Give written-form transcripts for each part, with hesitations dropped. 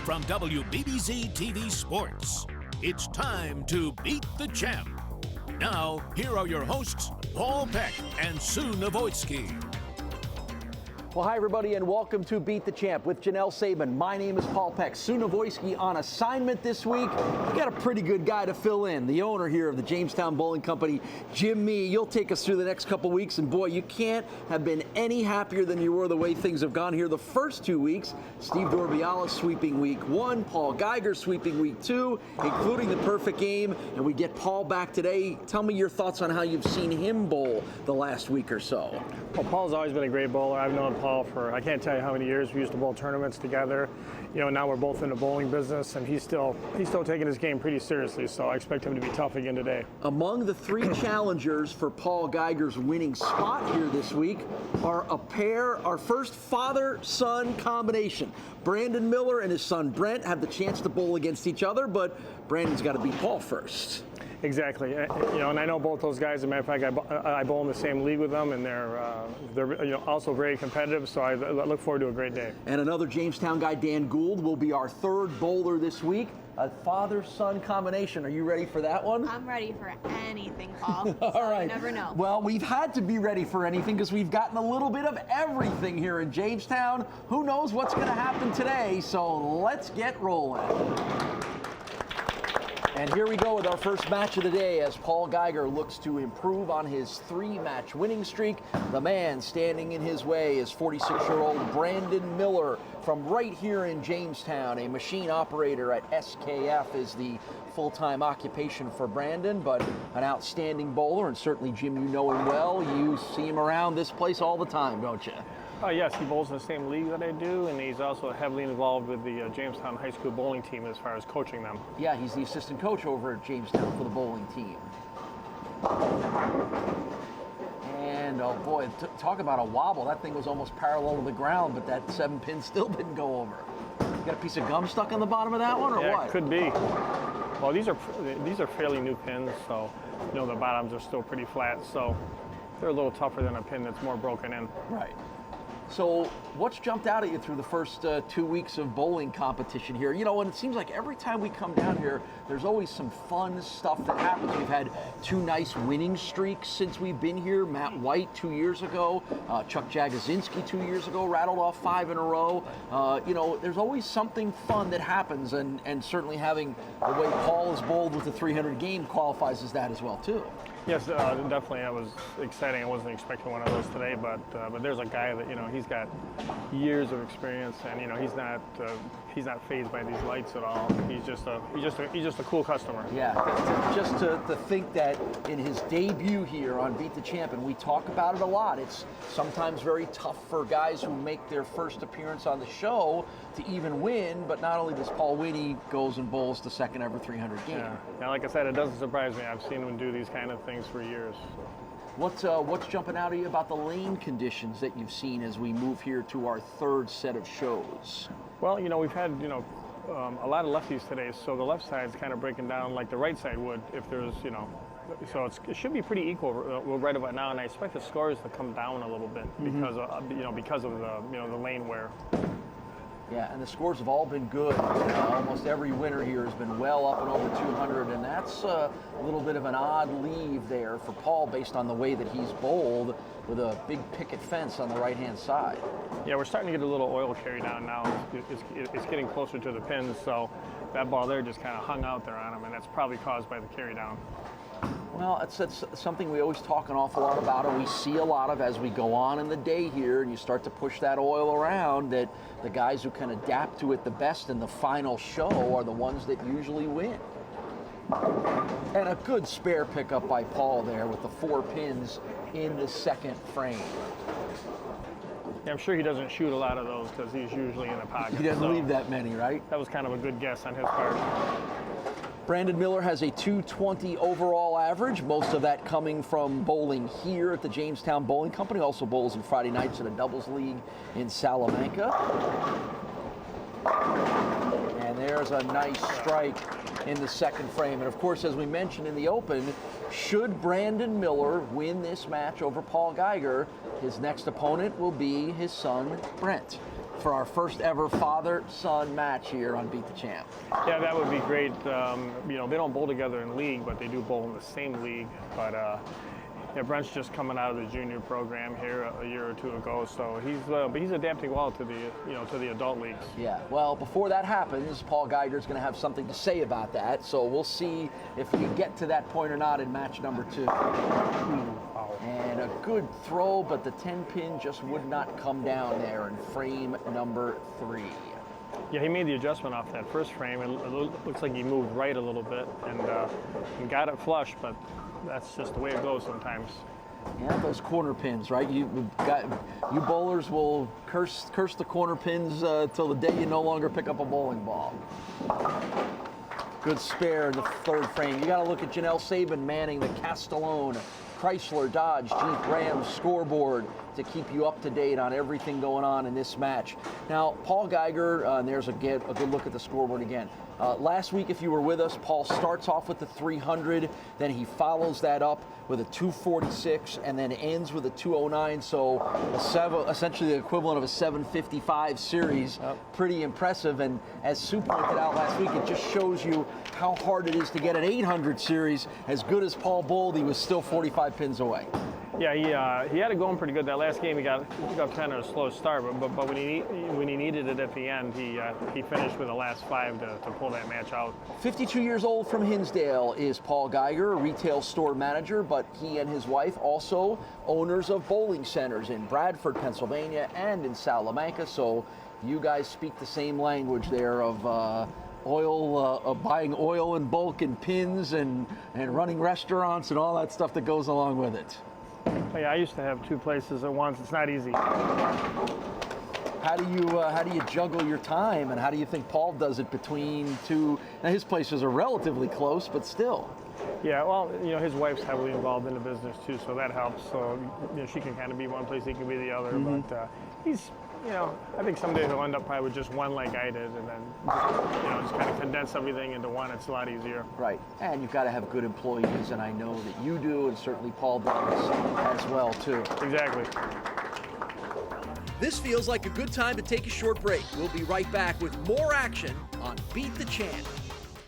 From WBBZ-TV Sports, it's time to beat the champ. Now, here are your hosts, Paul Peck and Sue Novoitsky. Well, hi, everybody, and welcome to Beat the Champ with Janelle Saban. My name is Paul Peck. Sue Novoitsky on assignment this week. We got a pretty good guy to fill in, the owner here of the Jamestown Bowling Company, Jim Mee. You'll take us through the next couple weeks, and boy, you can't have been any happier than you were the way things have gone here the first 2 weeks. Steve Dorbiala sweeping week 1, Paul Geiger sweeping week 2, including the perfect game, and we get Paul back today. Tell me your thoughts on how you've seen him bowl the last week or so. Well, Paul's always been a great bowler. I've known Paul for, I can't tell you how many years. We used to bowl tournaments together. You know, now we're both in the bowling business, and he's still taking his game pretty seriously, so I expect him to be tough again today. Among the 3 challengers for Paul Geiger's winning spot here this week are our first father-son combination. Brandon Miller and his son Brent have the chance to bowl against each other, but Brandon's got to beat Paul first. Exactly, you know, and I know both those guys. As a matter of fact, I bowl in the same league with them, and they're also very competitive. So I look forward to a great day. And another Jamestown guy, Dan Gould, will be our third bowler this week. A father-son combination. Are you ready for that one? I'm ready for anything, Paul. All right. You never know. Well, we've had to be ready for anything because we've gotten a little bit of everything here in Jamestown. Who knows what's going to happen today? So let's get rolling. And here we go with our first match of the day as Paul Geiger looks to improve on his 3-match winning streak. The man standing in his way is 46-year-old Brandon Miller from right here in Jamestown. A machine operator at SKF is the full-time occupation for Brandon, but an outstanding bowler, and certainly, Jim, you know him well. You see him around this place all the time, don't you? Yes, he bowls in the same league that I do, and he's also heavily involved with the Jamestown High School bowling team as far as coaching them. Yeah, he's the assistant coach over at Jamestown for the bowling team. And, oh boy, talk about a wobble. That thing was almost parallel to the ground, but that 7-pin still didn't go over. You got a piece of gum stuck on the bottom of that one, or yeah, what? It could be. Well, these are fairly new pins, so, you know, the bottoms are still pretty flat, so they're a little tougher than a pin that's more broken in. Right. So what's jumped out at you through the first 2 weeks of bowling competition here? You know, and it seems like every time we come down here, there's always some fun stuff that happens. We've had 2 nice winning streaks since we've been here. Matt White 2 years ago, Chuck Jagosinski 2 years ago, rattled off 5 in a row. You know, there's always something fun that happens, and certainly having the way Paul is bowled with the 300 game qualifies as that as well, too. Yes, definitely. That was exciting. I wasn't expecting one of those today, but there's a guy that, you know, he's got years of experience, and you know, he's not fazed by these lights at all. He's just a cool customer. Yeah, just to think that in his debut here on Beat the Champ, and we talk about it a lot, it's sometimes very tough for guys who make their first appearance on the show to even win, but not only does Paul win, he goes and bowls the second ever 300 game. Yeah, like I said, it doesn't surprise me. I've seen him do these kind of things for years. What's jumping out at you about the lane conditions that you've seen as we move here to our third set of shows? Well, you know, we've had, you know, a lot of lefties today, so the left side's kind of breaking down like the right side would if there's, you know, so it should be pretty equal right about now, and I expect the scores to come down a little bit because of, you know, because of the, you know, the lane wear. Yeah, and the scores have all been good. Almost every winner here has been well up and over 200, and that's a little bit of an odd leave there for Paul based on the way that he's bowled with a big picket fence on the right-hand side. Yeah, we're starting to get a little oil carry down now. It's getting closer to the pins, so that ball there just kind of hung out there on him, and that's probably caused by the carry down. Well, it's something we always talk an awful lot about, and we see a lot of as we go on in the day here, and you start to push that oil around, that the guys who can adapt to it the best in the final show are the ones that usually win. And a good spare pickup by Paul there with the 4 pins in the second frame. Yeah, I'm sure he doesn't shoot a lot of those because he's usually in the pocket. He doesn't leave that many, right? That was kind of a good guess on his part. Brandon Miller has a 220 overall average, most of that coming from bowling here at the Jamestown Bowling Company. Also bowls on Friday nights in a doubles league in Salamanca. And there's a nice strike in the second frame. And of course, as we mentioned in the open, should Brandon Miller win this match over Paul Geiger, his next opponent will be his son, Brent. for our first ever father-son match here on Beat the Champ. Yeah, that would be great. You know, they don't bowl together in league, but they do bowl in the same league. But yeah, Brent's just coming out of the junior program here a year or two ago, so he's adapting well to the adult leagues. Yeah. Well, before that happens, Paul Geiger's going to have something to say about that. So we'll see if we get to that point or not in match number 2. And a good throw, but the 10-pin just would not come down there in frame number 3. Yeah, he made the adjustment off that first frame. It looks like he moved right a little bit and got it flush, but that's just the way it goes sometimes. Yeah, those corner pins, right? You bowlers will curse the corner pins till the day you no longer pick up a bowling ball. Good spare in the 3rd frame. You got to look at Janelle Sabin manning the Castellone Chrysler Dodge Jeep Ram scoreboard to keep you up to date on everything going on in this match. Now, Paul Geiger, and there's a good look at the scoreboard again. Last week, if you were with us, Paul starts off with the 300, then he follows that up with a 246, and then ends with a 209. So essentially the equivalent of a 755 series. Yep. Pretty impressive. And as Sue pointed out last week, it just shows you how hard it is to get an 800 series. As good as Paul bowled, he was still 45 pins away. Yeah, he had it going pretty good. That last game, he got kind of a slow start, but when he needed it at the end, he finished with the last 5 to pull that match out. 52 years old from Hinsdale is Paul Geiger, a retail store manager, but he and his wife also owners of bowling centers in Bradford, Pennsylvania, and in Salamanca. So you guys speak the same language there of buying oil in bulk and pins and running restaurants and all that stuff that goes along with it. Yeah, I used to have 2 places at once. It's not easy. How do you juggle your time, and how do you think Paul does it between 2? Now his places are relatively close, but still. Yeah, well, his wife's heavily involved in the business too, so that helps. So she can kind of be one place, he can be the other. Mm-hmm. But he's, I think someday he'll end up probably with just one like I did, and then just kind of condense everything into one. It's a lot easier. Right, and you've got to have good employees, and I know that you do, and certainly Paul does as well too. Exactly. This feels like a good time to take a short break. We'll be right back with more action on Beat the Champ.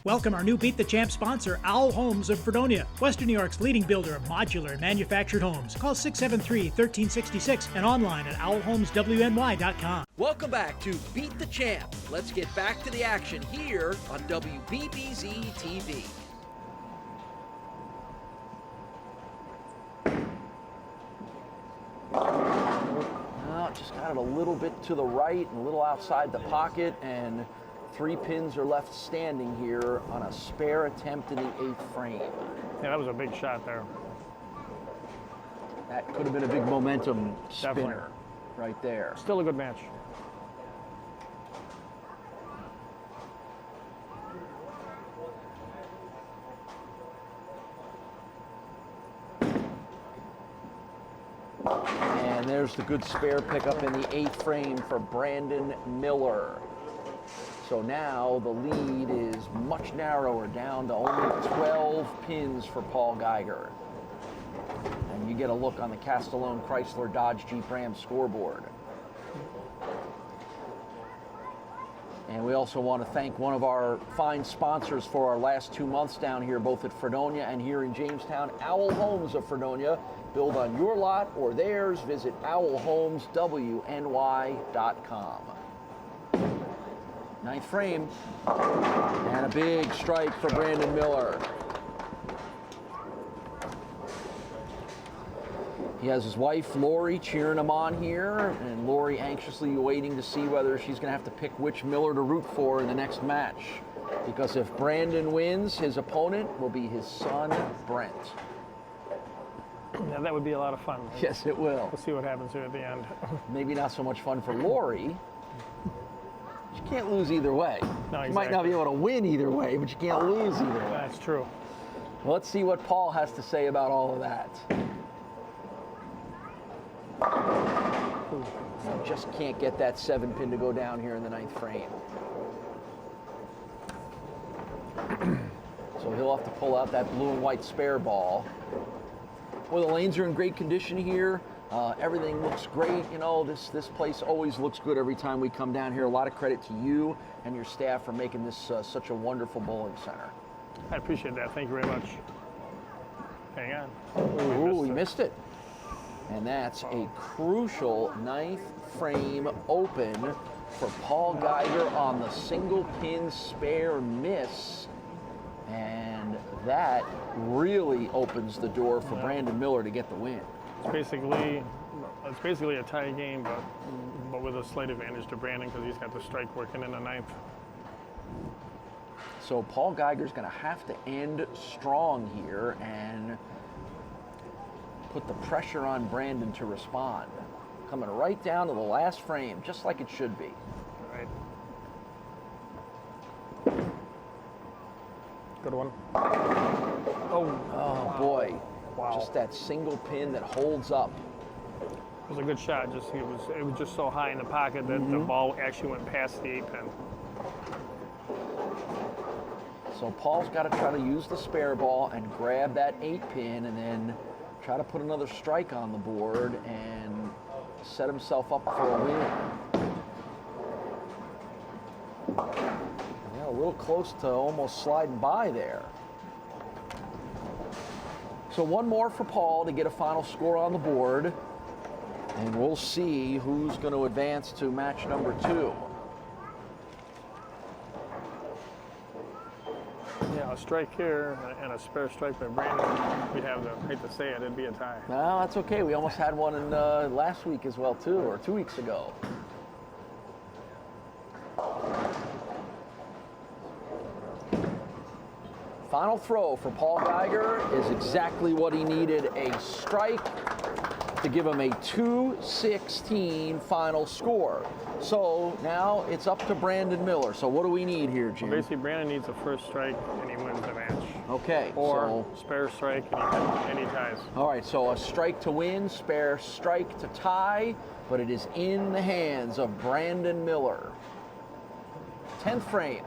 Welcome our new Beat the Champ sponsor, Owl Homes of Fredonia, Western New York's leading builder of modular and manufactured homes. Call 673-1366 and online at owlhomeswny.com. Welcome back to Beat the Champ. Let's get back to the action here on WBBZ-TV. Just got it a little bit to the right and a little outside the pocket, and 3 pins are left standing here on a spare attempt in the 8th frame. Yeah, that was a big shot there. That could have been a big momentum spinner. Definitely. Right there. Still a good match. And there's the good spare pickup in the 8th frame for Brandon Miller. So now the lead is much narrower, down to only 12 pins for Paul Geiger. And you get a look on the Castellone Chrysler Dodge Jeep Ram scoreboard. And we also want to thank one of our fine sponsors for our last 2 months down here, both at Fredonia and here in Jamestown, Owl Homes of Fredonia. Build on your lot or theirs. Visit owlhomeswny.com. 9th frame, and a big strike for Brandon Miller. He has his wife, Lori, cheering him on here, and Lori anxiously waiting to see whether she's going to have to pick which Miller to root for in the next match. Because if Brandon wins, his opponent will be his son, Brent. Yeah, that would be a lot of fun. Yes, it will. We'll see what happens here at the end. Maybe not so much fun for Lori. You can't lose either way. No, exactly. You might not be able to win either way, but you can't lose either way. That's true. Well, let's see what Paul has to say about all of that. Just can't get that 7 pin to go down here in the 9th frame. So he'll have to pull out that blue and white spare ball. Well, the lanes are in great condition here. Everything looks great. You know, this place always looks good every time we come down here. A lot of credit to you and your staff for making this such a wonderful bowling center. I appreciate that. Thank you very much. Hang on. Ooh, we missed it. And that's a crucial 9th frame open for Paul Geiger on the single pin spare miss. And that really opens the door for Brandon Miller to get the win. It's basically a tie game, but with a slight advantage to Brandon because he's got the strike working in the 9th. So Paul Geiger's going to have to end strong here and put the pressure on Brandon to respond. Coming right down to the last frame, just like it should be. Right. Good one. Oh boy. Wow. Just that single pin that holds up. It was a good shot. It was just so high in the pocket that the ball actually went past the 8-pin. So Paul's got to try to use the spare ball and grab that 8-pin and then try to put another strike on the board and set himself up for a win. Yeah, a little close to almost sliding by there. So one more for Paul to get a final score on the board, and we'll see who's going to advance to match number 2. Yeah, a strike here and a spare strike by Brandon. We'd have I hate to say it, it'd be a tie. Well, that's okay. We almost had one in last week as well, too, or 2 weeks ago. Final throw for Paul Geiger is exactly what he needed, a strike to give him a 2-16 final score. So now it's up to Brandon Miller. So what do we need here, Jim? Well, basically, Brandon needs a first strike and he wins the match. Okay. Or spare strike and he ties. All right, so a strike to win, spare strike to tie, but it is in the hands of Brandon Miller. 10th frame.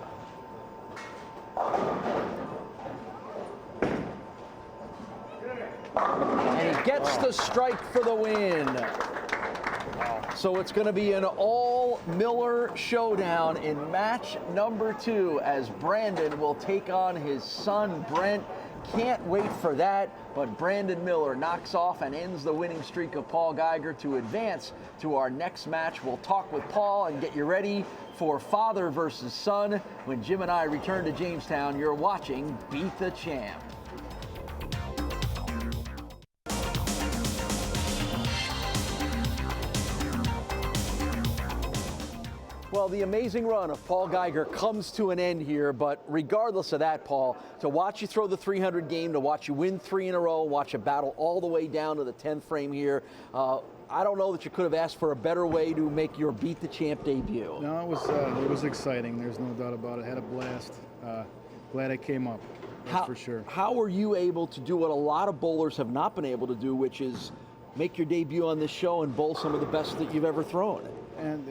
And he gets the strike for the win. So it's going to be an all-Miller showdown in match number 2 as Brandon will take on his son, Brent. Can't wait for that, but Brandon Miller knocks off and ends the winning streak of Paul Geiger to advance to our next match. We'll talk with Paul and get you ready for father versus son. When Jim and I return to Jamestown, you're watching Beat the Champ. Well, the amazing run of Paul Geiger comes to an end here, but regardless of that, Paul, to watch you throw the 300 game, to watch you win 3 in a row, watch you battle all the way down to the 10th frame here, I don't know that you could have asked for a better way to make your Beat the Champ debut. No, it was exciting. There's no doubt about it. Had a blast. Glad I came up, that's for sure. How were you able to do what a lot of bowlers have not been able to do, which is make your debut on this show and bowl some of the best that you've ever thrown? And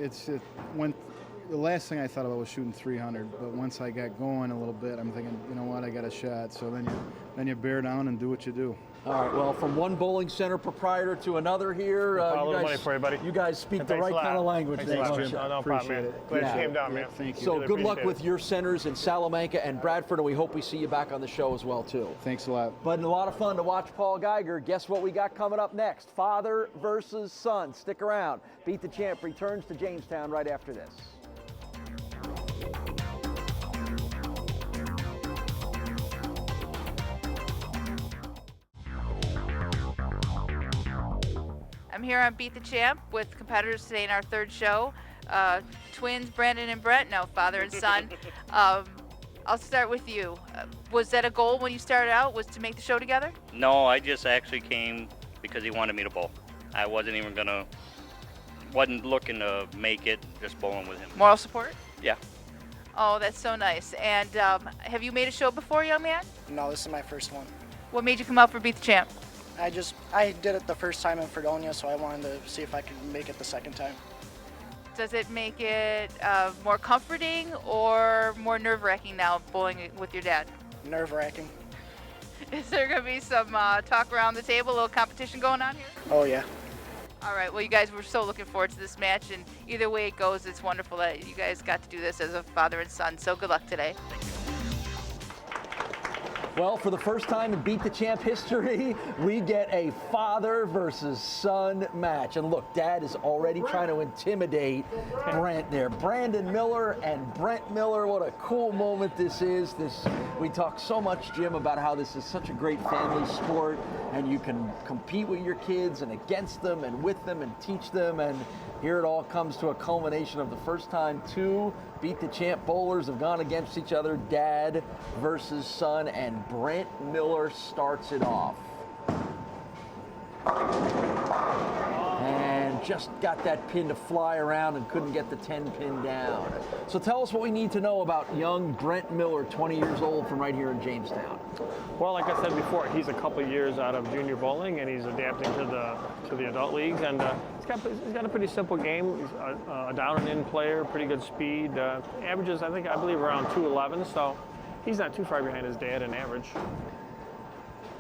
the last thing I thought about was shooting 300, but once I got going a little bit, I'm thinking, you know what, I got a shot. So then you bear down and do what you do. All right, well, from one bowling center proprietor to another here, money for you, buddy. You guys speak the right kind of language. Thanks, Jim. No problem, man. Glad you came down, man. Thank you. So Really good luck appreciate with your centers in Salamanca and Bradford, and we hope we see you back on the show as well, too. Thanks a lot. But a lot of fun to watch Paul Geiger. Guess what we got coming up next? Father versus son. Stick around. Beat the Champ returns to Jamestown right after this. I'm here on Beat the Champ with competitors today in our 3rd show. Twins, Brandon and Brent, no, father and son. I'll start with you. Was that a goal when you started out, was to make the show together? No, I just actually came because he wanted me to bowl. I wasn't looking to make it, just bowling with him. Moral support? Yeah. Oh, that's so nice. And have you made a show before, young man? No, this is my first one. What made you come out for Beat the Champ? I did it the first time in Fredonia, so I wanted to see if I could make it the second time. Does it make it more comforting or more nerve-wracking now bowling with your dad? Nerve-wracking. Is there going to be some talk around the table, a little competition going on here? Oh, yeah. All right. Well, you guys, we're so looking forward to this match, and either way it goes, it's wonderful that you guys got to do this as a father and son. So good luck today. Well, for the first time in Beat the Champ history, we get a father versus son match. And look, Dad is already trying to intimidate Brent there. Brandon Miller and Brent Miller, what a cool moment this is. We talk so much, Jim, about how this is such a great family sport, and you can compete with your kids and against them and with them and teach them. And here it all comes to a culmination of the first time two Beat the Champ bowlers have gone against each other, Dad versus son, and Brent Miller starts it off. And just got that pin to fly around and couldn't get the 10 pin down. So tell us what we need to know about young Brent Miller, 20 years old, from right here in Jamestown. Well, like I said before, he's a couple of years out of junior bowling, and he's adapting to the adult leagues, and he's got a pretty simple game. He's a down and in player, pretty good speed. Averages, I believe, around 211, so he's not too far behind his dad in average.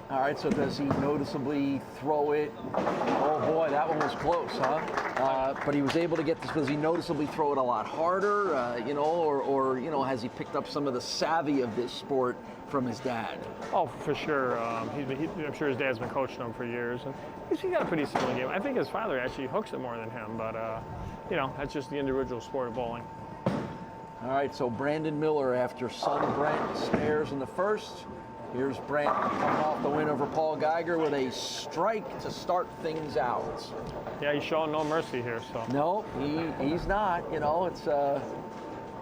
All right, so does he noticeably throw it? Oh boy, that one was close, huh? But he was able to get this. Does he noticeably throw it a lot harder, or has he picked up some of the savvy of this sport from his dad? Oh, for sure. I'm sure his dad's been coaching him for years, and he's got a pretty similar game. I think his father actually hooks it more than him, but that's just the individual sport of bowling. All right, so Brandon Miller after son Brent spares in the first. Here's Brent coming off the win over Paul Geiger with a strike to start things out. Yeah, he's showing no mercy here. So no, he's not. It's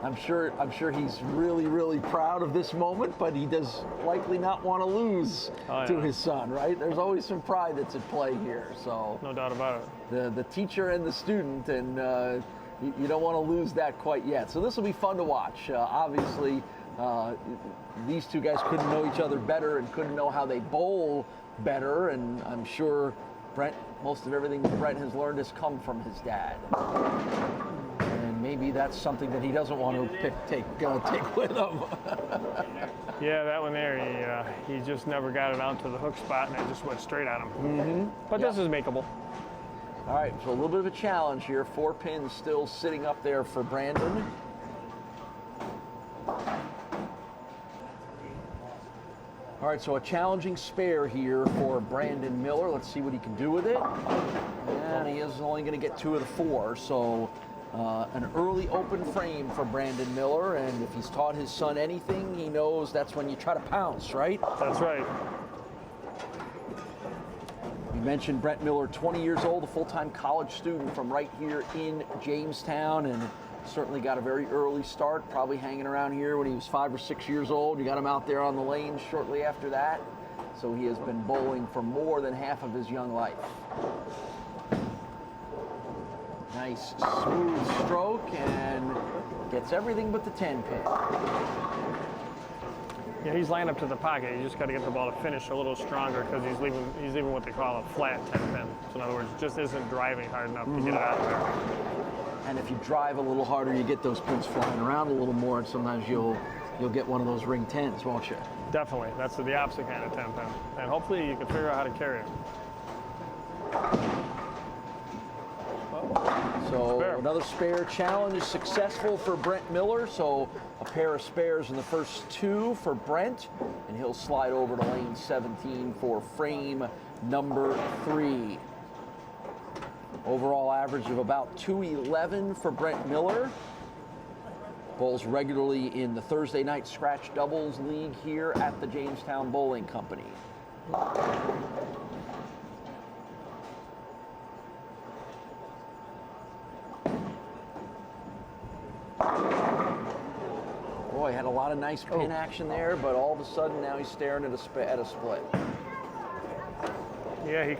I'm sure he's really, really proud of this moment, but he does likely not want to lose to his son, right? There's always some pride that's at play here. So no doubt about it. The teacher and the student, and you don't want to lose that quite yet. So this will be fun to watch. Obviously. These two guys couldn't know each other better and couldn't know how they bowl better, and I'm sure most of everything Brent has learned has come from his dad. And maybe that's something that he doesn't want to take with him. Yeah, that one there, he just never got it out to the hook spot, and it just went straight at him. Mm-hmm. But this is makeable. All right, so a little bit of a challenge here. 4 pins still sitting up there for Brandon. All right, so a challenging spare here for Brandon Miller. Let's see what he can do with it. And he is only going to get 2 of the 4, so an early open frame for Brandon Miller. And if he's taught his son anything, he knows that's when you try to pounce, right? That's right. You mentioned Brent Miller, 20 years old, a full-time college student from right here in Jamestown, and certainly got a very early start, probably hanging around here when he was 5 or 6 years old. You got him out there on the lanes shortly after that. So he has been bowling for more than half of his young life. Nice smooth stroke, and gets everything but the 10 pin. Yeah, he's lined up to the pocket. You just got to get the ball to finish a little stronger because he's leaving what they call a flat 10 pin. So in other words, just isn't driving hard enough to get it out of there. And if you drive a little harder, you get those pins flying around a little more, and sometimes you'll get one of those ring 10s, won't you? Definitely. That's the opposite kind of 10 pin. And hopefully you can figure out how to carry it. So another spare challenge is successful for Brent Miller. So a pair of spares in the first 2 for Brent, and he'll slide over to lane 17 for frame number 3. Overall average of about 211 for Brent Miller. Bowls regularly in the Thursday night Scratch Doubles League here at the Jamestown Bowling Company. Boy, had a lot of nice pin action there, but all of a sudden now he's staring at a split. Yeah, he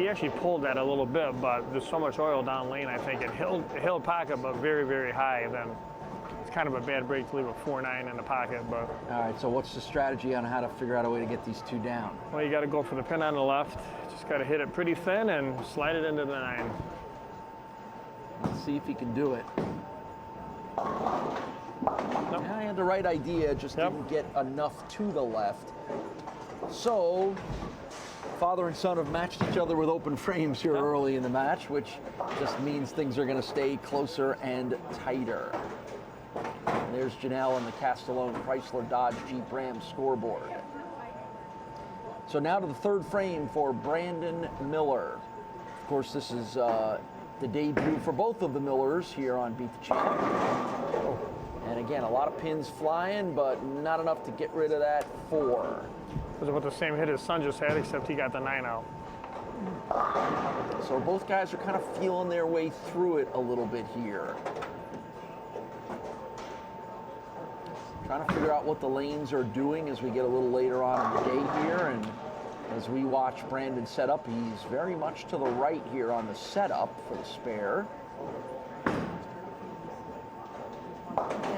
actually pulled that a little bit, but there's so much oil down lane, I think it held pocket, but very, very high. Then it's kind of a bad break to leave a 4-9 in the pocket. But all right, so what's the strategy on how to figure out a way to get these 2 down? Well, you got to go for the pin on the left. Just got to hit it pretty thin and slide it into the 9. Let's see if he can do it. Nope. Yeah, he had the right idea, just didn't get enough to the left. So Father and son have matched each other with open frames here early in the match, which just means things are going to stay closer and tighter. And there's Janelle and the Castellone Chrysler Dodge Jeep Ram scoreboard. So now to the third frame for Brandon Miller. Of course, this is the debut for both of the Millers here on Beat the Champ. And again, a lot of pins flying, but not enough to get rid of that 4. It was about the same hit his son just had, except he got the 9 out. So both guys are kind of feeling their way through it a little bit here. Trying to figure out what the lanes are doing as we get a little later on in the day here. And as we watch Brandon set up, he's very much to the right here on the setup for the spare.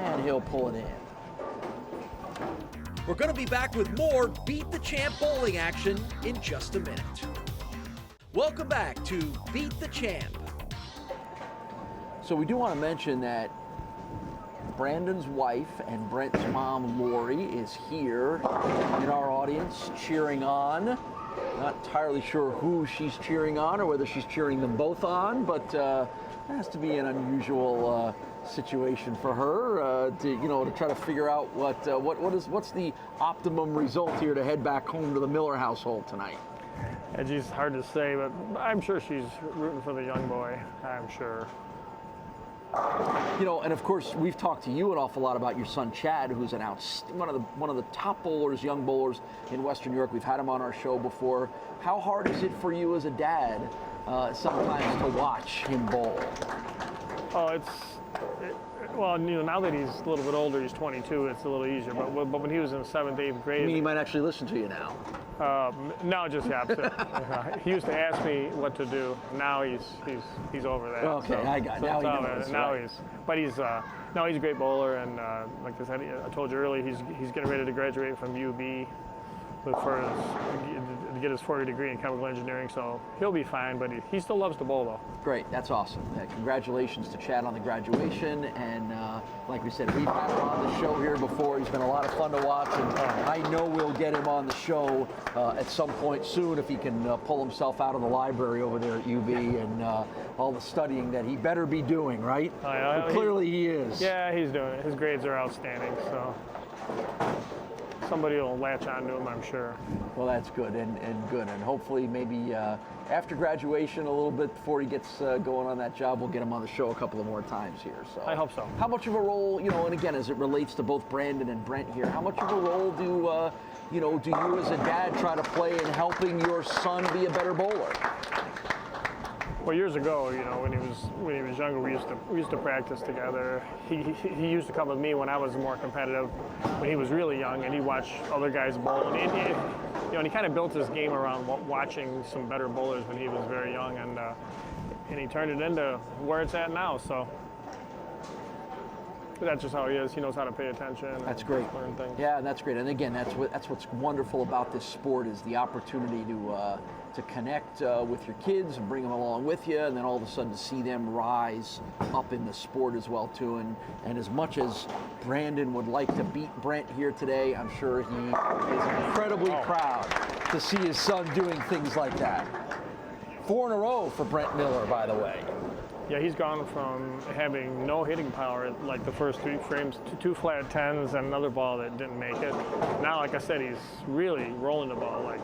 And he'll pull it in. We're going to be back with more Beat the Champ bowling action in just a minute. Welcome back to Beat the Champ. So we do want to mention that Brandon's wife and Brent's mom, Lori, is here in our audience cheering on. Not entirely sure who she's cheering on or whether she's cheering them both on, but it has to be an unusual situation for her to try to figure out what's the optimum result here to head back home to the Miller household tonight. It's hard to say, but I'm sure she's rooting for the young boy. I'm sure. And of course, we've talked to you an awful lot about your son Chad, who's one of the top bowlers, young bowlers in Western New York. We've had him on our show before. How hard is it for you as a dad sometimes to watch him bowl? Oh, well, now that he's a little bit older, he's 22, it's a little easier. But when he was in 7th, 8th grade... You mean he might actually listen to you now? No, just the opposite. He used to ask me what to do. Now he's over that. Okay, so, I got it. Now he knows. Now right. He's a great bowler, and like I said, I told you earlier, he's getting ready to graduate from UB to get his 4-year degree in chemical engineering, so he'll be fine, but he still loves to bowl, though. Great, that's awesome. Congratulations to Chad on the graduation, and like we said, we've had him on the show here before. He's been a lot of fun to watch, and I know we'll get him on the show at some point soon if he can pull himself out of the library over there at UB and all the studying that he better be doing, right? Clearly he is. Yeah, he's doing it. His grades are outstanding, so somebody will latch on to him, I'm sure. Well, that's good, and good. And hopefully maybe after graduation, a little bit before he gets going on that job, we'll get him on the show a couple of more times here. So I hope so. How much of a role, and again, as it relates to both Brandon and Brent here, how much of a role do you as a dad try to play in helping your son be a better bowler? Well, years ago, when he was younger, we used to practice together. He used to come with me when I was more competitive, when he was really young, and he'd watch other guys bowl. And he kind of built his game around watching some better bowlers when he was very young, and he turned it into where it's at now. So that's just how he is. He knows how to pay attention. That's great. Learn things. Yeah, that's great. And again, that's what's wonderful about this sport is the opportunity to connect with your kids and bring them along with you, and then all of a sudden to see them rise up in the sport as well too. And as much as Brandon would like to beat Brent here today, I'm sure he is incredibly proud to see his son doing things like that. 4 in a row for Brent Miller, by the way. Yeah, he's gone from having no hitting power like the first 3 frames to 2 flat 10s and another ball that didn't make it. Now, like I said, he's really rolling the ball like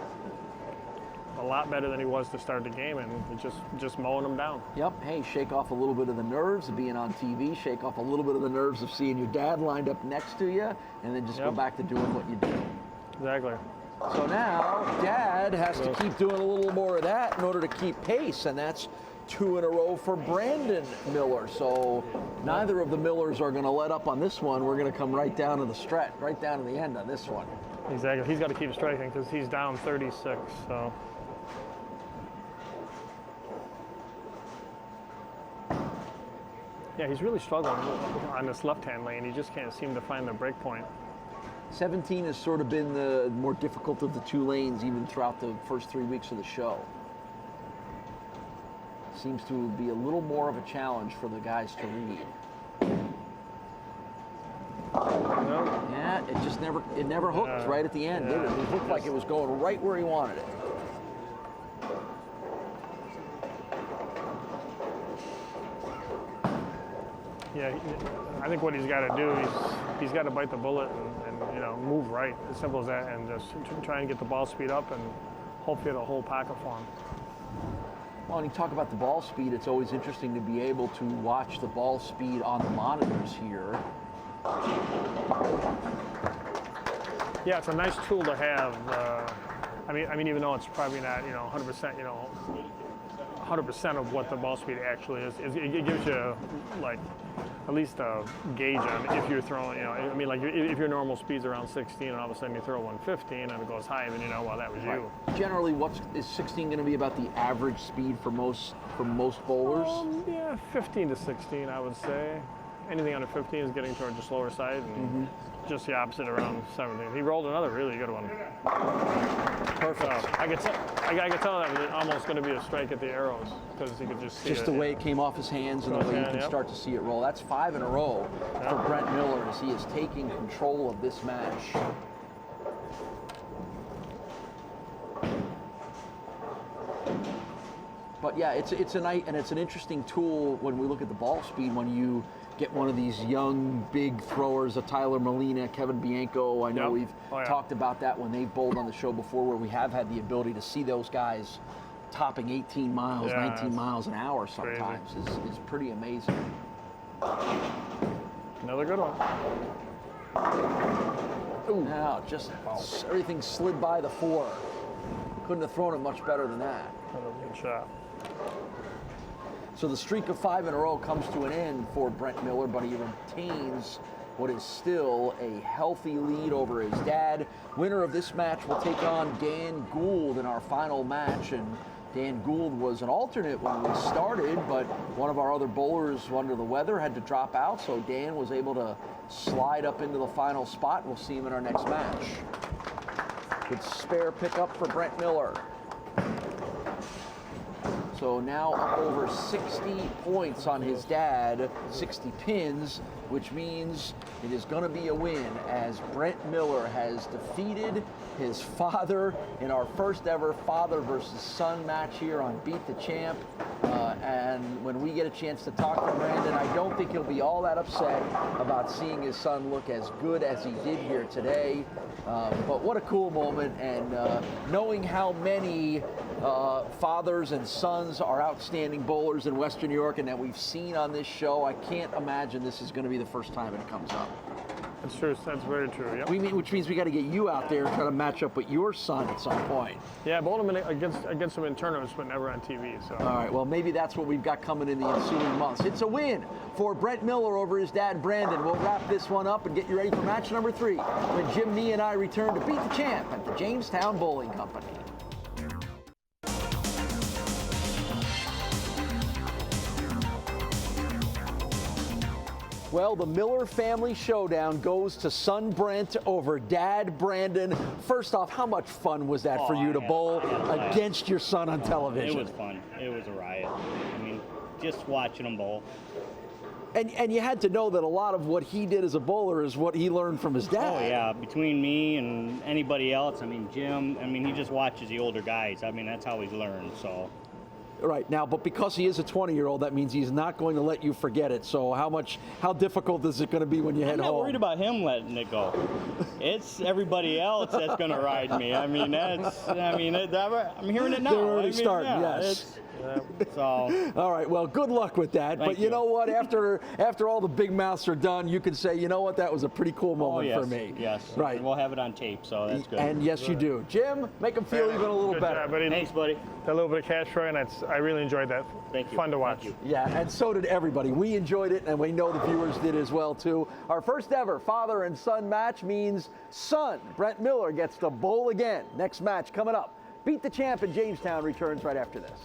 a lot better than he was to start the game, and just mowing them down. Yep. Hey, shake off a little bit of the nerves of being on TV, shake off a little bit of the nerves of seeing your dad lined up next to you, and then just go back to doing what you do. Exactly. So now Dad has to keep doing a little more of that in order to keep pace, and that's 2 in a row for Brandon Miller. So neither of the Millers are going to let up on this one. We're going to come right down to the stretch, right down to the end on this one. Exactly. He's got to keep striking because he's down 36. So. Yeah, he's really struggling on this left-hand lane. He just can't seem to find the break point. 17 has sort of been the more difficult of the 2 lanes even throughout the first 3 weeks of the show. Seems to be a little more of a challenge for the guys to read. No. Yeah, it never hooked right at the end, did it? It looked like it was going right where he wanted it. Yeah, I think what he's got to do, he's got to bite the bullet and move right, as simple as that, and just try and get the ball speed up and hopefully the whole pocket for him. Well, when you talk about the ball speed, it's always interesting to be able to watch the ball speed on the monitors here. Yeah, it's a nice tool to have. I mean, even though it's probably not 100%, 100% of what the ball speed actually is, it gives you like at least a gauge on if you're throwing, like if your normal speed's around 16 and all of a sudden you throw 115 and it goes high, then well, that was you. Generally, is 16 going to be about the average speed for most bowlers? Yeah, 15 to 16, I would say. Anything under 15 is getting towards the slower side, and just the opposite around 17. He rolled another really good one. Perfect. So I could tell that was almost going to be a strike at the arrows because he could just see just the way it came off his hands and the way you can start to see it roll. That's 5 in a row for Brent Miller as he is taking control of this match. But yeah, it's an interesting tool when we look at the ball speed when you get one of these young big throwers, a Tyler Molina, Kevin Bianco. I know we've talked about that when they've bowled on the show before, where we have had the ability to see those guys topping 18 miles, 19 miles an hour sometimes is pretty amazing. Another good one. Ooh. Now just everything slid by the 4. Couldn't have thrown it much better than that. Another good shot. So the streak of 5 in a row comes to an end for Brent Miller, but he retains what is still a healthy lead over his dad. Winner of this match will take on Dan Gould in our final match, and Dan Gould was an alternate when we started, but one of our other bowlers under the weather had to drop out, so Dan was able to slide up into the final spot. We'll see him in our next match. Good spare pickup for Brent Miller. So now up over 60 points on his dad, 60 pins, which means it is going to be a win as Brent Miller has defeated his father in our first ever father versus son match here on Beat the Champ. And when we get a chance to talk to Brandon, I don't think he'll be all that upset about seeing his son look as good as he did here today. But what a cool moment, and knowing how many fathers and sons are outstanding bowlers in Western New York and that we've seen on this show, I can't imagine this is going to be the first time it comes up. That's true. That's very true. Yep. Which means we got to get you out there and try to match up with your son at some point. Yeah, I bowled him against him in tournaments, but never on TV. So. All right. Well, maybe that's what we've got coming in the ensuing months. It's a win for Brent Miller over his dad, Brandon. We'll wrap this one up and get you ready for match number 3 when Jim Nee and I return to Beat the Champ at the Jamestown Bowling Company. Well, the Miller family showdown goes to son Brent over dad Brandon. First off, how much fun was that for you to bowl against your son on television? It was fun. It was a riot. I mean, just watching them bowl. And you had to know that a lot of what he did as a bowler is what he learned from his dad. Oh, yeah. Between me and anybody else, I mean, Jim, I mean, he just watches the older guys. I mean, that's how he's learned, so. Right, now, but because he is a 20-year-old, that means he's not going to let you forget it. So how difficult is it going to be when you head home? I'm not worried about him letting it go. It's everybody else that's going to ride me. I mean, I'm hearing it now. They're already starting, yes. So. All right, well, good luck with that. Thank but you know what? After all the big mouths are done, you can say, you know what? That was a pretty cool moment for me. Yes. Right. And we'll have it on tape, so that's good. And yes, you do. Jim, make him feel even a little better. Job, buddy. Thanks, buddy. That little bit of cash for you, and I really enjoyed that. Thank you. Fun to watch. Thank you. Yeah, and so did everybody. We enjoyed it, and we know the viewers did as well, too. Our first ever father and son match means son Brent Miller gets to bowl again. Next match coming up. Beat the Champ in Jamestown returns right after this.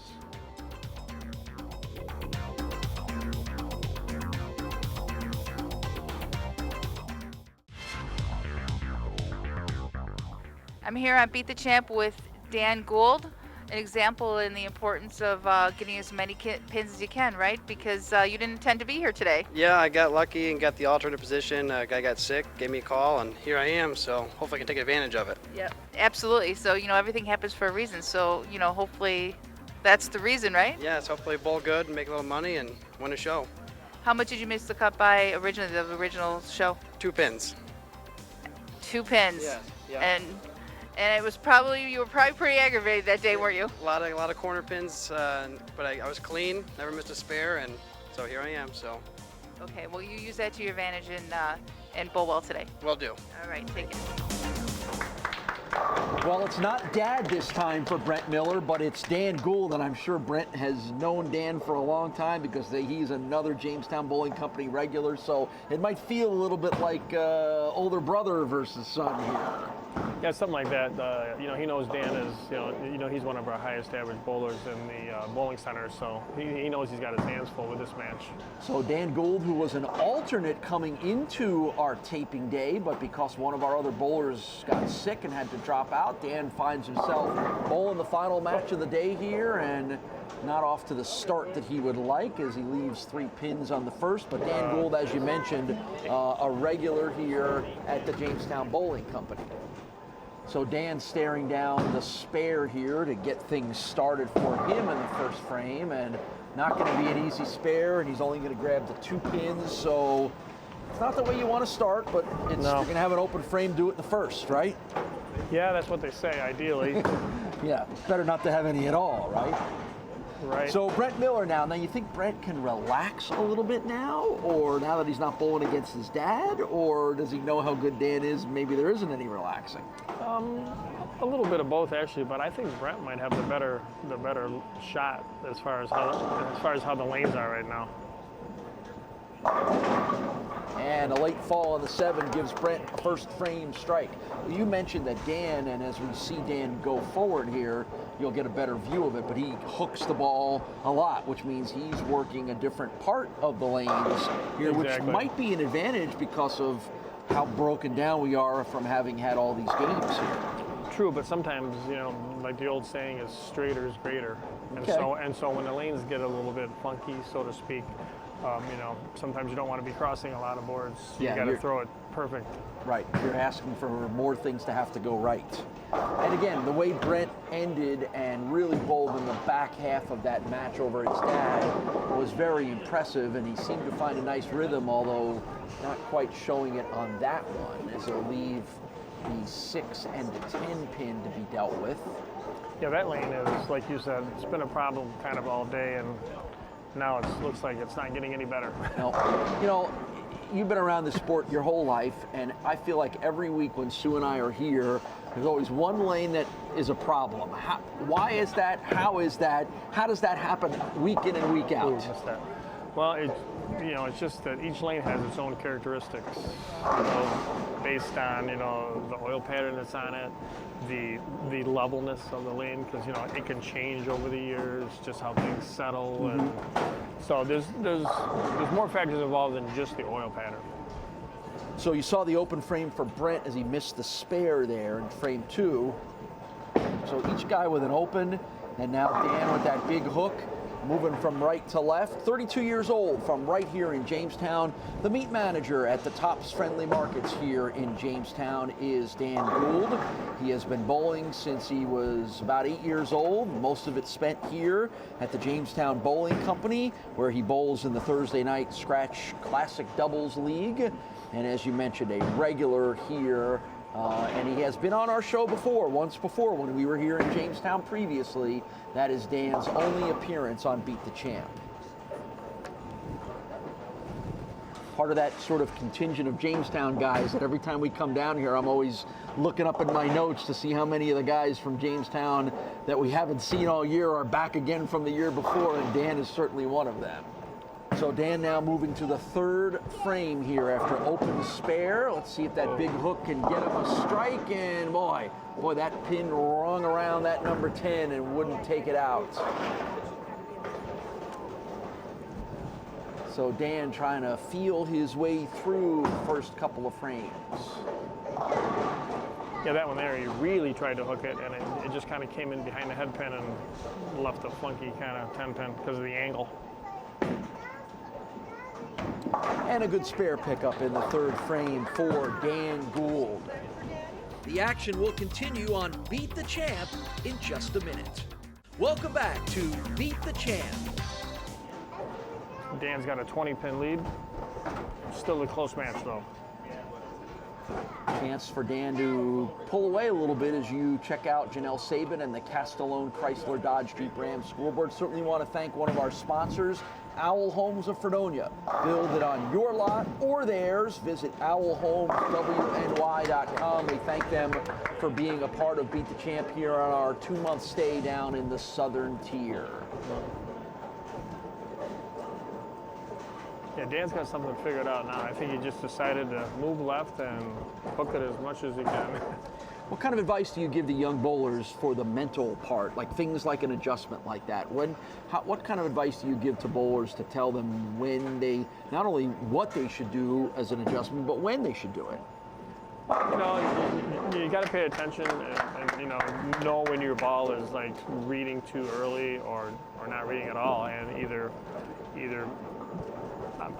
I'm here on Beat the Champ with Dan Gould, an example in the importance of getting as many pins as you can, right? Because you didn't intend to be here today. Yeah, I got lucky and got the alternate position. A guy got sick, gave me a call, and here I am. So hopefully I can take advantage of it. Yep, absolutely. So, everything happens for a reason. So, hopefully that's the reason, right? Yes, hopefully bowl good and make a little money and win a show. How much did you miss the cut by originally, the original show? 2 pins. 2 pins. Yeah. And it was probably, you were probably pretty aggravated that day, weren't you? A lot of corner pins, but I was clean, never missed a spare, and so here I am. So. Okay, well, you use that to your advantage in Bullwell today. Will do. All right, take it. Well, it's not Dad this time for Brent Miller, but it's Dan Gould, and I'm sure Brent has known Dan for a long time because he's another Jamestown Bowling Company regular, so it might feel a little bit like older brother versus son here. Yeah, something like that. He knows Dan is, he's one of our highest average bowlers in the bowling center, so he knows he's got his hands full with this match. So Dan Gould, who was an alternate coming into our taping day, but because one of our other bowlers got sick and had to drop out, Dan finds himself bowling the final match of the day here, and not off to the start that he would like as he leaves 3 pins on the first. But Dan Gould, as you mentioned, a regular here at the Jamestown Bowling Company. So Dan's staring down the spare here to get things started for him in the first frame, and not going to be an easy spare, and he's only going to grab the 2 pins, so it's not the way you want to start, but you're going to have an open frame, do it in the first, right? Yeah, that's what they say, ideally. Yeah, better not to have any at all, right? Right. So Brent Miller now you think Brent can relax a little bit now, or now that he's not bowling against his dad, or does he know how good Dan is, maybe there isn't any relaxing? A little bit of both, actually, but I think Brent might have the better shot as far as how the lanes are right now. And a late fall on the 7 gives Brent a first frame strike. You mentioned that Dan, and as we see Dan go forward here, you'll get a better view of it, but he hooks the ball a lot, which means he's working a different part of the lanes here, which might be an advantage because of how broken down we are from having had all these games here. True, but sometimes, like the old saying is straighter is greater. And so when the lanes get a little bit funky, so to speak, sometimes you don't want to be crossing a lot of boards. You got to throw it perfect. Right, you're asking for more things to have to go right. And again, the way Brent ended and really bowled in the back half of that match over his dad was very impressive, and he seemed to find a nice rhythm, although not quite showing it on that one, as he'll leave the 6 and the 10 pin to be dealt with. Yeah, that lane is, like you said, it's been a problem kind of all day, and now it looks like it's not getting any better. No, you've been around the sport your whole life, and I feel like every week when Sue and I are here, there's always one lane that is a problem. Why is that? How is that? How does that happen week in and week out? Well, it's just that each lane has its own characteristics, based on the oil pattern that's on it, the levelness of the lane, because it can change over the years, just how things settle, and so there's more factors involved than just the oil pattern. So you saw the open frame for Brent as he missed the spare there in frame 2. So each guy with an open, and now Dan with that big hook, moving from right to left. 32 years old, from right here in Jamestown. The meat manager at the Tops Friendly Markets here in Jamestown is Dan Gould. He has been bowling since he was about 8 years old, most of it spent here at the Jamestown Bowling Company, where he bowls in the Thursday night Scratch Classic Doubles League. And as you mentioned, a regular here, and he has been on our show once before when we were here in Jamestown previously. That is Dan's only appearance on Beat the Champ. Part of that sort of contingent of Jamestown guys that every time we come down here, I'm always looking up in my notes to see how many of the guys from Jamestown that we haven't seen all year are back again from the year before, and Dan is certainly one of them. So Dan now moving to the 3rd frame here after open spare. Let's see if that big hook can get him a strike, and boy, that pin rung around that number 10 and wouldn't take it out. So Dan trying to feel his way through the first couple of frames. Yeah, that one there, he really tried to hook it, and it just kind of came in behind the head pin and left a funky kind of 10 pin because of the angle. And a good spare pickup in the 3rd frame for Dan Gould. The action will continue on Beat the Champ in just a minute. Welcome back to Beat the Champ. Dan's got a 20-pin lead. Still a close match, though. Chance for Dan to pull away a little bit as you check out Janelle Sabin and the Castellone Chrysler Dodge Jeep Ram School Board. Certainly want to thank one of our sponsors, Owl Homes of Fredonia. Build it on your lot or theirs. Visit owlhomeswny.com. We thank them for being a part of Beat the Champ here on our 2-month stay down in the Southern Tier. Yeah, Dan's got something figured out now. I think he just decided to move left and hook it as much as he can. What kind of advice do you give the young bowlers for the mental part, like things like an adjustment like that? What kind of advice do you give to bowlers to tell them when they, not only what they should do as an adjustment, but when they should do it? You know, you got to pay attention and you know when your ball is like reading too early or not reading at all, and either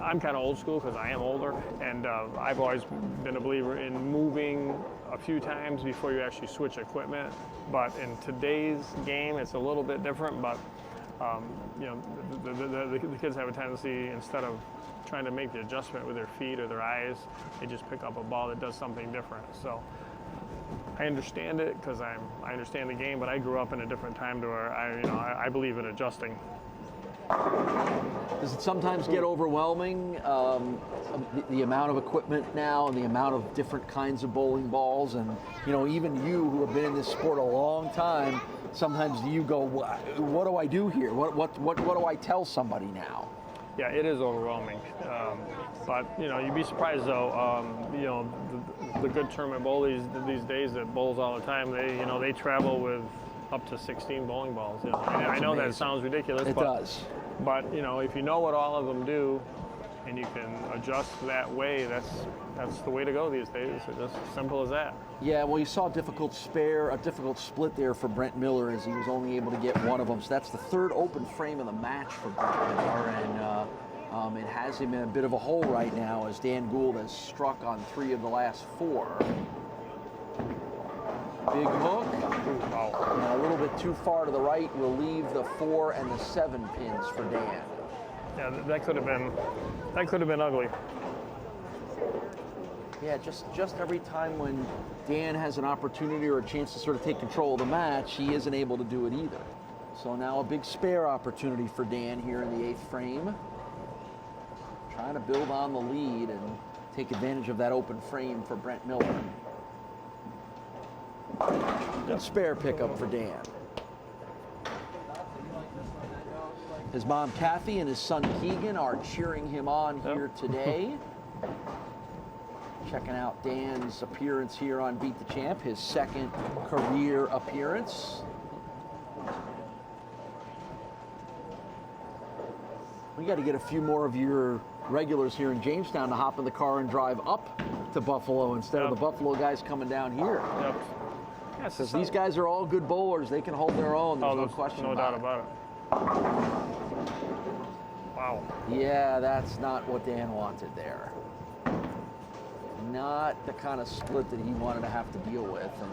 I'm kind of old school because I am older, and I've always been a believer in moving a few times before you actually switch equipment. But in today's game, it's a little bit different. But you know, the kids have a tendency, instead of trying to make the adjustment with their feet or their eyes, they just pick up a ball that does something different. So I understand it because I understand the game, but I grew up in a different time to where I believe in adjusting. Does it sometimes get overwhelming, the amount of equipment now and the amount of different kinds of bowling balls? And, you know, even you who have been in this sport a long time, sometimes you go, what do I do here? What do I tell somebody now? Yeah, it is overwhelming. But, you know, you'd be surprised, though, you know, the good tournament bowlers these days that bowls all the time, they travel with up to 16 bowling balls. You know. I know that sounds ridiculous. It does. But, you know, if you know what all of them do and you can adjust that way, that's the way to go these days. It's just simple as that. Yeah, well, you saw a difficult split there for Brent Miller as he was only able to get one of them. So that's the third open frame of the match for Brent Miller, and it has him in a bit of a hole right now as Dan Gould has struck on 3 of the last 4. Big hook. And a little bit too far to the right will leave the 4 and the 7 pins for Dan. Yeah, that could have been ugly. Yeah, just every time when Dan has an opportunity or a chance to sort of take control of the match, he isn't able to do it either. So now a big spare opportunity for Dan here in the 8th frame. Trying to build on the lead and take advantage of that open frame for Brent Miller. Good spare pickup for Dan. His mom Kathy and his son Keegan are cheering him on here today. Checking out Dan's appearance here on Beat the Champ, his 2nd career appearance. We got to get a few more of your regulars here in Jamestown to hop in the car and drive up to Buffalo instead of the Buffalo guys coming down here. Yep. Because these guys are all good bowlers. They can hold their own. There's no question about it. No doubt about it. Wow. Yeah, that's not what Dan wanted there. Not the kind of split that he wanted to have to deal with. And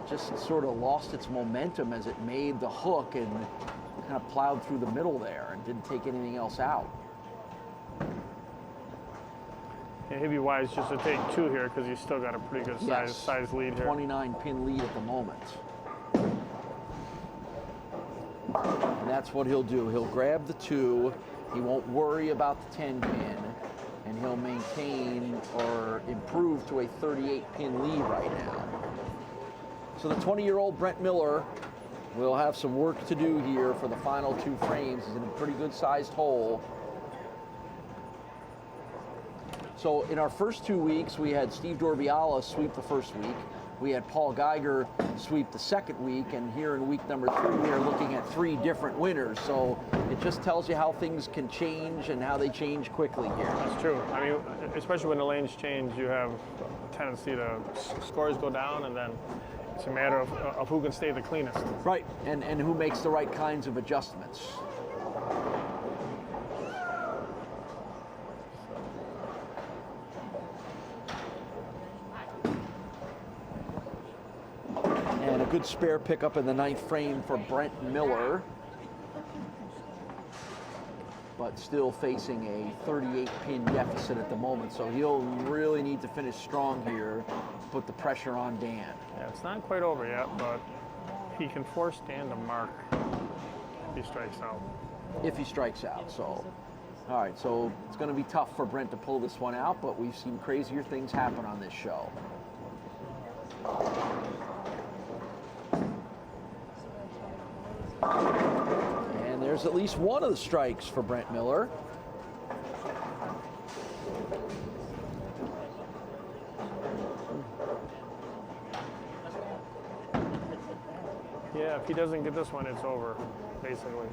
just sort of lost its momentum as it made the hook and kind of plowed through the middle there and didn't take anything else out. Yeah, he'd be wise just to take 2 here because he's still got a pretty good size lead here. 29-pin lead at the moment. And that's what he'll do. He'll grab the 2. He won't worry about the 10-pin. And he'll maintain or improve to a 38-pin lead right now. So the 20-year-old Brent Miller will have some work to do here for the final 2 frames. He's in a pretty good-sized hole. So in our first 2 weeks, we had Steve Dorbiala sweep the first week. We had Paul Geiger sweep the second week, and here in week number 3, we are looking at 3 different winners. So it just tells you how things can change and how they change quickly here. That's true. I mean, especially when the lanes change, you have a tendency to scores go down, and then it's a matter of who can stay the cleanest. Right, and who makes the right kinds of adjustments. And a good spare pickup in the 9th frame for Brent Miller. But but still facing a 38-pin deficit at the moment. So he'll really need to finish strong here, put the pressure on Dan. Yeah, it's not quite over yet, but he can force Dan to mark if he strikes out. If he strikes out, so. All right, so it's going to be tough for Brent to pull this one out, but we've seen crazier things happen on this show. And there's at least one of the strikes for Brent Miller. Yeah, if he doesn't get this one, it's over, basically.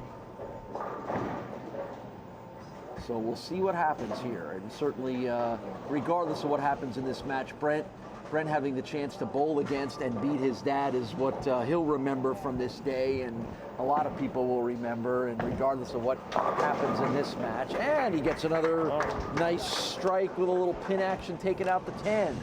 So we'll see what happens here. And certainly, regardless of what happens in this match, Brent having the chance to bowl against and beat his dad is what he'll remember from this day, and a lot of people will remember, and regardless of what happens in this match. And he gets another nice strike with a little pin action, taking out the 10.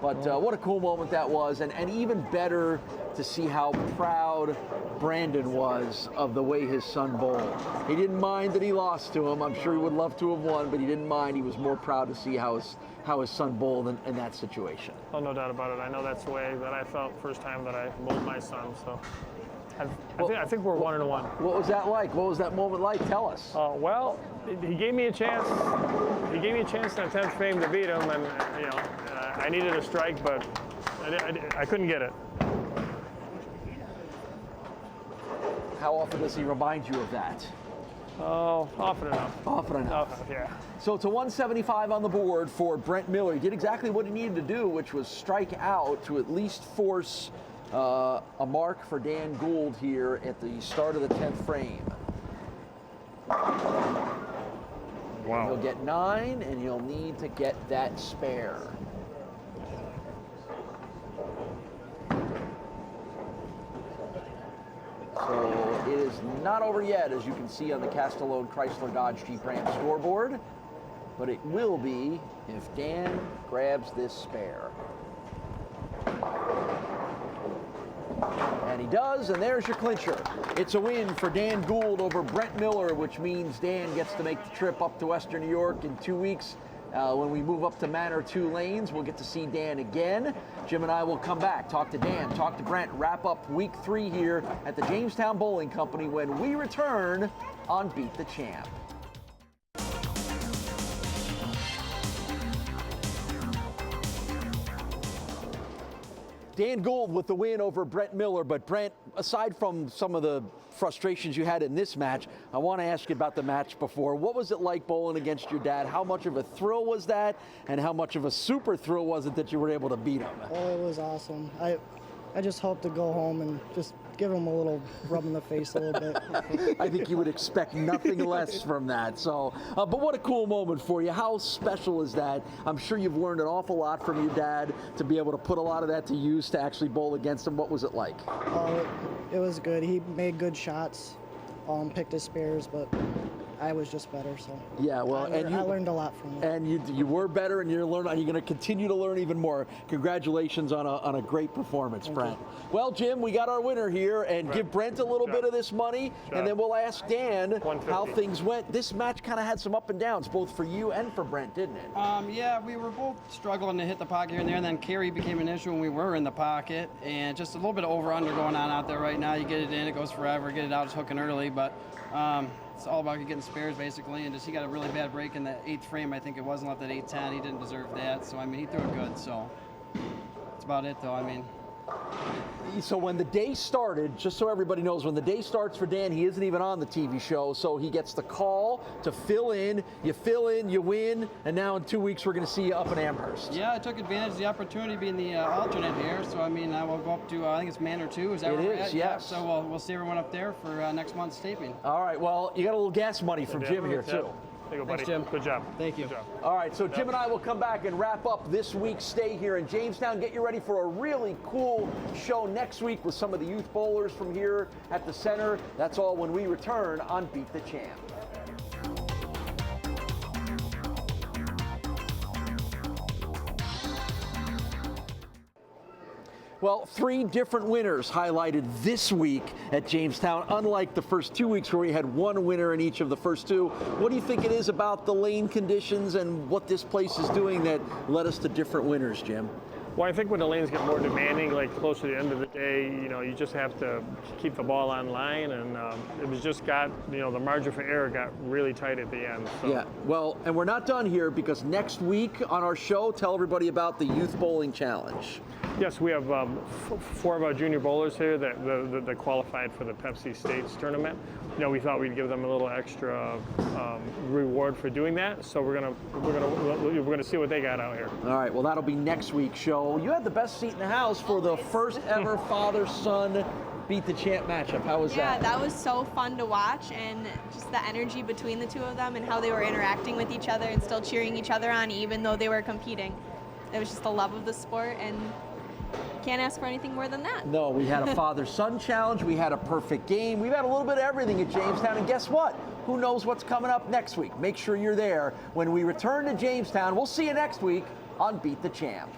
But what a cool moment that was, and even better to see how proud Brandon was of the way his son bowled. He didn't mind that he lost to him. I'm sure he would love to have won, but he didn't mind. He was more proud to see how his son bowled in that situation. Oh, no doubt about it. I know that's the way that I felt first time that I bowled my son. So I think we're 1-1. What was that like? What was that moment like? Tell us. Well, he gave me a chance. He gave me a chance in the 10th frame to beat him, and I needed a strike, but I couldn't get it. How often does he remind you of that? Oh, often enough. Often enough. Yeah. So it's a 175 on the board for Brent Miller. He did exactly what he needed to do, which was strike out to at least force a mark for Dan Gould here at the start of the 10th frame. Wow. He'll get 9, and he'll need to get that spare. So it is not over yet, as you can see on the Castellone Chrysler Dodge Jeep Ram scoreboard, but it will be if Dan grabs this spare. And he does, and there's your clincher. It's a win for Dan Gould over Brent Miller, which means Dan gets to make the trip up to Western New York in 2 weeks. When we move up to Manor 2 lanes, we'll get to see Dan again. Jim and I will come back, talk to Dan, talk to Brent, wrap up week 3 here at the Jamestown Bowling Company when we return on Beat the Champ. Dan Gould with the win over Brent Miller. But Brent, aside from some of the frustrations you had in this match, I want to ask you about the match before. What was it like bowling against your dad? How much of a thrill was that? And how much of a super thrill was it that you were able to beat him? Oh, it was awesome. I just hope to go home and just give him a little rub in the face a little bit. I think you would expect nothing less from that. So, but what a cool moment for you. How special is that? I'm sure you've learned an awful lot from your dad to be able to put a lot of that to use to actually bowl against him. What was it like? Oh, it was good. He made good shots, picked his spares, but I was just better. So yeah, well, I learned a lot from him. And you were better, and you're going to continue to learn even more. Congratulations on a great performance, Brent. Well, Jim, we got our winner here, and give Brent a little bit of this money, and then we'll ask Dan how things went. This match kind of had some up and downs, both for you and for Brent, didn't it? Yeah, we were both struggling to hit the pocket here and there, and then carry became an issue when we were in the pocket, and just a little bit of over-under going on out there right now. You get it in, it goes forever. Get it out, it's hooking early, but it's all about getting spares, basically, and just he got a really bad break in the 8th frame. I think it wasn't left at 8-10. He didn't deserve that, so, I mean, he threw it good, so that's about it, though. I mean, so when the day started, just so everybody knows, when the day starts for Dan, he isn't even on the TV show, so he gets the call to fill in, you win, and now in 2 weeks we're going to see you up in Amherst. Yeah, I took advantage of the opportunity being the alternate here, so I mean, I will go up to, I think it's Manor 2, is that where we're at? Yes. Yeah, so we'll see everyone up there for next month's taping. All right, well, you got a little gas money from Jim here, too. There you go, buddy. Thanks, Jim. Good job. Thank you. Good job. All right, so Jim and I will come back and wrap up this week's stay here in Jamestown. Get you ready for a really cool show next week with some of the youth bowlers from here at the center. That's all when we return on Beat the Champ. Well, 3 different winners highlighted this week at Jamestown, unlike the first 2 weeks where we had 1 winner in each of the first 2. What do you think it is about the lane conditions and what this place is doing that led us to different winners, Jim? Well, I think when the lanes get more demanding, like close to the end of the day, you just have to keep the ball on line, and it was just the margin for error got really tight at the end. So. Yeah, well, and we're not done here because next week on our show, tell everybody about the Youth Bowling Challenge. Yes, we have 4 of our junior bowlers here that qualified for the Pepsi States tournament. We thought we'd give them a little extra reward for doing that. So we're gonna see what they got out here. All right, well that'll be next week's show. You had the best seat in the house for the first ever father-son Beat the Champ matchup. How was that? Yeah, that was so fun to watch, and just the energy between the 2 of them and how they were interacting with each other and still cheering each other on even though they were competing. It was just the love of the sport, and can't ask for anything more than that. No, we had a father-son challenge. We had a perfect game. We've had a little bit of everything at Jamestown. And guess what? Who knows what's coming up next week? Make sure you're there when we return to Jamestown. We'll see you next week on Beat the Champ.